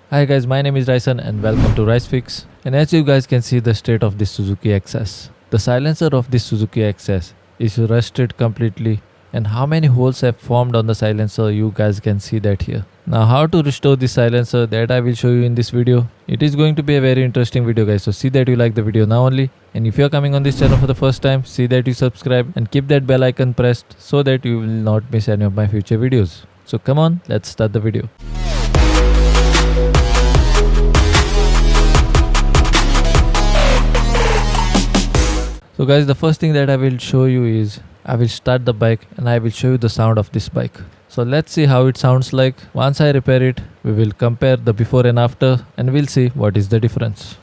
Hi guys, my name is Raisen and welcome to RiceFix. And as you guys can see the state of this Suzuki Access. The silencer of this Suzuki Access is rusted completely, and how many holes have formed on the silencer, you guys can see that here. Now how to restore this silencer, that I will show you in this video. It is going to be a very interesting video guys, so see that you like the video now only. And if you are coming on this channel for the first time, see that you subscribe and keep that bell icon pressed so that you will not miss any of my future videos. So come on, let's start the video. So guys, the first thing that I will show you is I will start the bike and I will show you the sound of this bike. So let's see how it sounds like. Once I repair it, we will compare the before and after and we'll see what is the difference.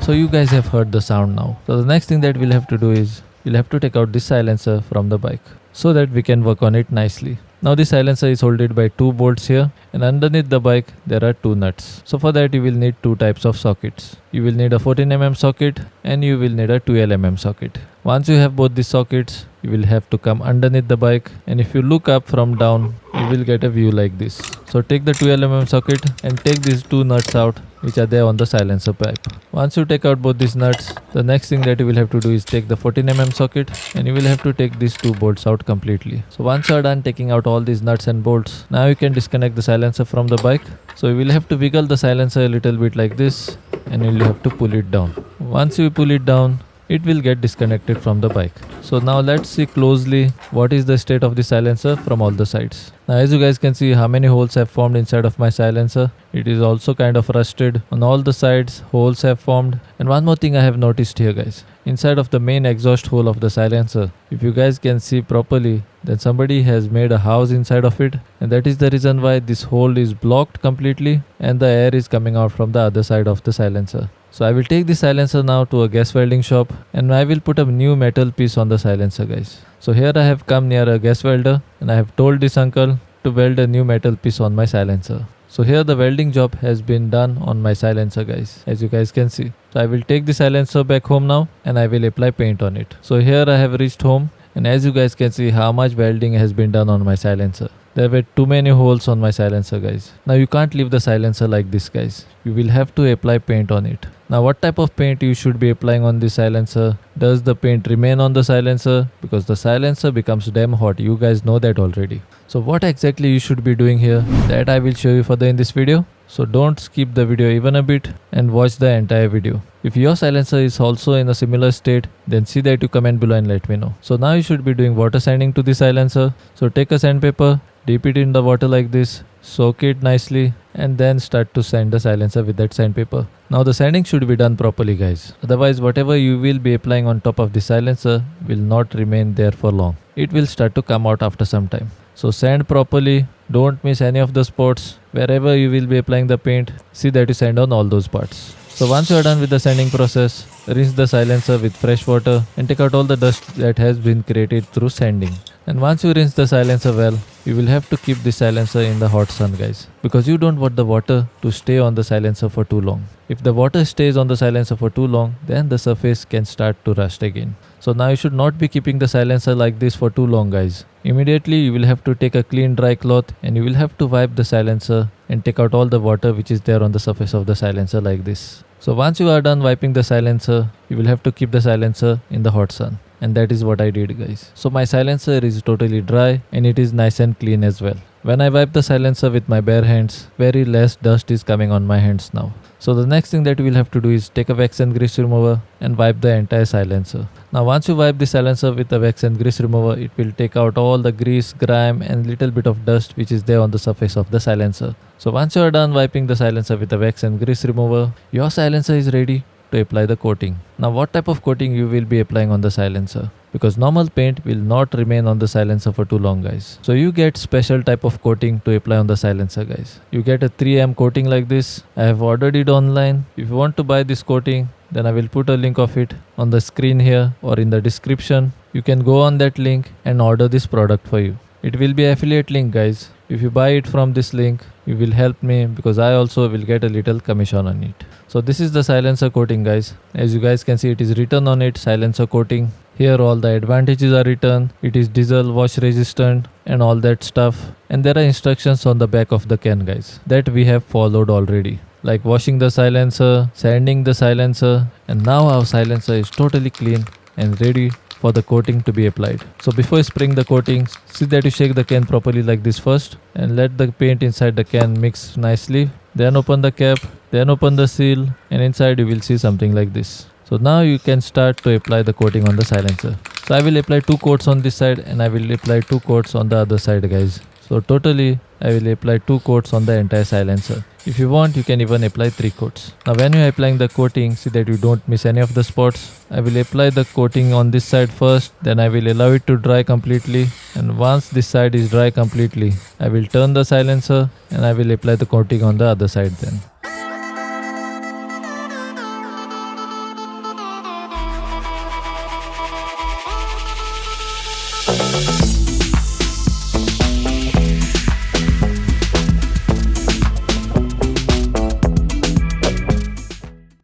So you guys have heard the sound now. So the next thing that we'll have to do is we'll have to take out this silencer from the bike so that we can work on it nicely. Now this silencer is holded by two bolts here, and underneath the bike there are two nuts. So for that you will need two types of sockets. You will need a 14mm socket and you will need a 12mm socket. Once you have both these sockets, you will have to come underneath the bike, and if you look up from down, you will get a view like this. So take the 12mm socket and take these two nuts out which are there on the silencer pipe. Once you take out both these nuts, the next thing that you will have to do is take the 14mm socket and you will have to take these two bolts out completely. So once you are done taking out all these nuts and bolts, now you can disconnect the silencer from the bike. So you will have to wiggle the silencer a little bit like this and you will have to pull it down. Once you pull it down, it will get disconnected from the bike. So now let's see closely what is the state of the silencer from all the sides. Now as you guys can see how many holes have formed inside of my silencer. It is also kind of rusted. On all the sides holes have formed. And one more thing I have noticed here guys. Inside of the main exhaust hole of the silencer, if you guys can see properly, then somebody has made a house inside of it, and that is the reason why this hole is blocked completely and the air is coming out from the other side of the silencer. So I will take this silencer now to a gas welding shop and I will put a new metal piece on the silencer guys. So here I have come near a gas welder and I have told this uncle to weld a new metal piece on my silencer. So here the welding job has been done on my silencer guys, as you guys can see. So I will take the silencer back home now and I will apply paint on it. So here I have reached home and as you guys can see how much welding has been done on my silencer. There were too many holes on my silencer guys. Now you can't leave the silencer like this guys. You will have to apply paint on it. Now what type of paint you should be applying on the silencer? Does the paint remain on the silencer? Because the silencer becomes damn hot. You guys know that already. So what exactly you should be doing here? That I will show you further in this video. So don't skip the video even a bit and watch the entire video. If your silencer is also in a similar state, then see that you comment below and let me know. So now you should be doing water sanding to the silencer. So take a sandpaper, dip it in the water like this, soak it nicely and then start to sand the silencer with that sandpaper. Now the sanding should be done properly guys. Otherwise whatever you will be applying on top of the silencer will not remain there for long. It will start to come out after some time. So sand properly, don't miss any of the spots. Wherever you will be applying the paint, see that you sand on all those parts. So once you are done with the sanding process, rinse the silencer with fresh water and take out all the dust that has been created through sanding. And once you rinse the silencer well, you will have to keep the silencer in the hot sun guys, because you don't want the water to stay on the silencer for too long. If the water stays on the silencer for too long, then the surface can start to rust again. So now you should not be keeping the silencer like this for too long guys. Immediately you will have to take a clean dry cloth and you will have to wipe the silencer and take out all the water which is there on the surface of the silencer like this. So once you are done wiping the silencer, you will have to keep the silencer in the hot sun. And that is what I did guys. So my silencer is totally dry and it is nice and clean as well. When I wipe the silencer with my bare hands, very less dust is coming on my hands now. So the next thing that we will have to do is take a wax and grease remover and wipe the entire silencer. Now once you wipe the silencer with the wax and grease remover, it will take out all the grease, grime and little bit of dust which is there on the surface of the silencer. So once you are done wiping the silencer with the wax and grease remover, your silencer is ready to apply the coating. Now what type of coating you will be applying on the silencer? Because normal paint will not remain on the silencer for too long guys. So you get special type of coating to apply on the silencer guys. You get a 3M coating like this. I have ordered it online. If you want to buy this coating, then I will put a link of it on the screen here or in the description. you can go on that link and order this product for you. It will be affiliate link, guys. If you buy it from this link, you will help me because I also will get a little commission on it. So this is the silencer coating, guys. As you guys can see, it is written on it, silencer coating. Here all the advantages are written. It is diesel wash resistant and all that stuff. And there are instructions on the back of the can, guys, that we have followed already. Like washing the silencer, sanding the silencer, and now our silencer is totally clean and ready for the coating to be applied. So before spraying the coating, see that you shake the can properly like this first and let the paint inside the can mix nicely. Then open the cap, then open the seal, and inside you will see something like this. So now you can start to apply the coating on the silencer. So I will apply 2 coats on this side and I will apply 2 coats on the other side, guys. So totally I will apply 2 coats on the entire silencer. If you want, you can even apply 3 coats. Now when you are applying the coating, see that you don't miss any of the spots. I will apply the coating on this side first, then I will allow it to dry completely. And once this side is dry completely, I will turn the silencer and I will apply the coating on the other side then.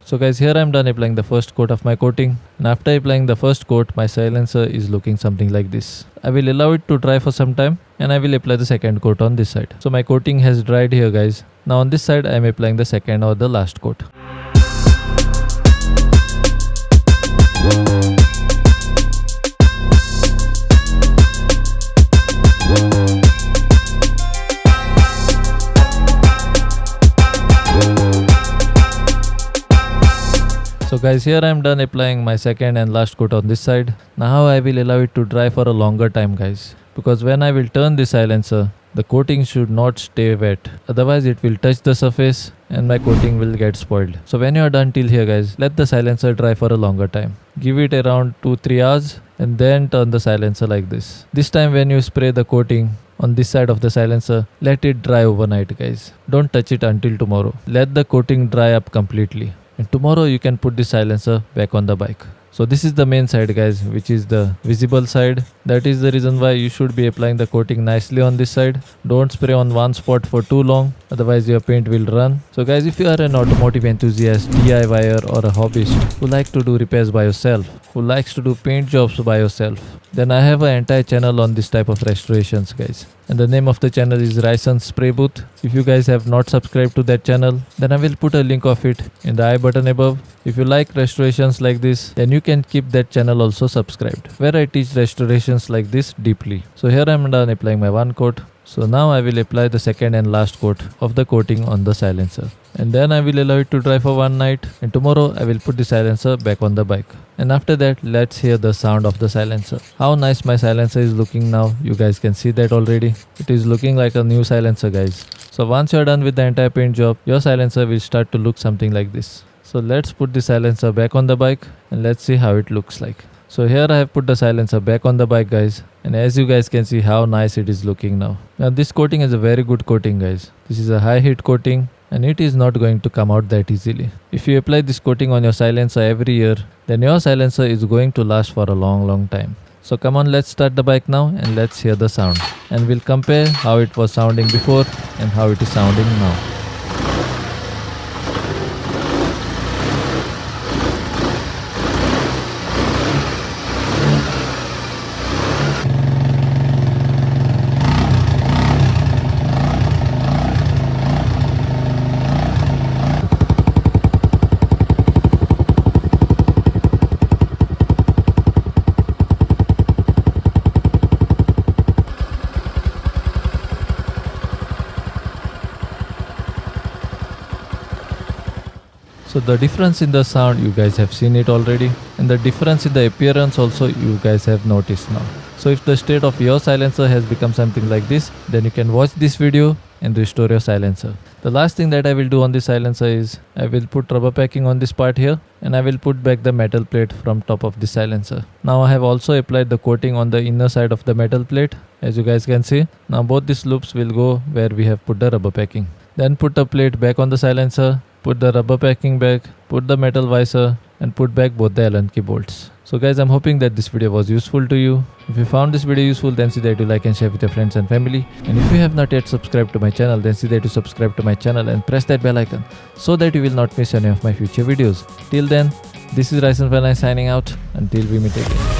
So guys, here I am done applying the first coat of my coating, and after applying the first coat, my silencer is looking something like this. I will allow it to dry for some time and I will apply the second coat on this side. So my coating has dried here, guys. Now on this side I am applying the second or the last coat. So guys, here I am done applying my second and last coat on this side. Now I will allow it to dry for a longer time, guys, because when I will turn the silencer, the coating should not stay wet, otherwise it will touch the surface and my coating will get spoiled. So when you are done till here, guys, let the silencer dry for a longer time. Give it around 2-3 hours and then turn the silencer like this. This time when you spray the coating on this side of the silencer, let it dry overnight, guys. Don't touch it until tomorrow. Let the coating dry up completely. And tomorrow you can put the silencer back on the bike. So this is the main side, guys, which is the visible side. That is the reason why you should be applying the coating nicely on this side. Don't spray on one spot for too long, otherwise your paint will run. So guys, if you are an automotive enthusiast, DIYer or a hobbyist who like to do repairs by yourself, who likes to do paint jobs by yourself, then I have an entire channel on this type of restorations, guys. And the name of the channel is Reinstallation Spray Booth. If you guys have not subscribed to that channel, then I will put a link of it in the I button above. If you like restorations like this, then you can keep that channel also subscribed, where I teach restorations like this deeply. So here I am done applying my one coat. So now I will apply the second and last coat of the coating on the silencer. And then I will allow it to dry for one night, and tomorrow I will put the silencer back on the bike. And after that, let's hear the sound of the silencer. How nice my silencer is looking now. You guys can see that already. It is looking like a new silencer, guys. So once you are done with the entire paint job, your silencer will start to look something like this. So let's put the silencer back on the bike and let's see how it looks like. So here I have put the silencer back on the bike, guys, and as you guys can see how nice it is looking now. Now this coating is a very good coating, guys. This is a high heat coating and it is not going to come out that easily. If you apply this coating on your silencer every year, then your silencer is going to last for a long time. So come on, let's start the bike now and let's hear the sound. And we'll compare how it was sounding before and how it is sounding now. So the difference in the sound, you guys have seen it already, and the difference in the appearance also you guys have noticed now. So if the state of your silencer has become something like this, then you can watch this video and restore your silencer. The last thing that I will do on this silencer is I will put rubber packing on this part here, and I will put back the metal plate from top of the silencer. Now I have also applied the coating on the inner side of the metal plate, as you guys can see. Now both these loops will go where we have put the rubber packing. Then put the plate back on the silencer, put the rubber packing back, put the metal visor and put back both the Allen key bolts. So So guys, I'm hoping that this video was useful to you. If you found this video useful, then see that to like and share with your friends and family. And if you have not yet subscribed to my channel, then see that to subscribe to my channel and press that bell icon so that you will not miss any of my future videos. Till then, this is Reinstallation signing out. Until we meet again.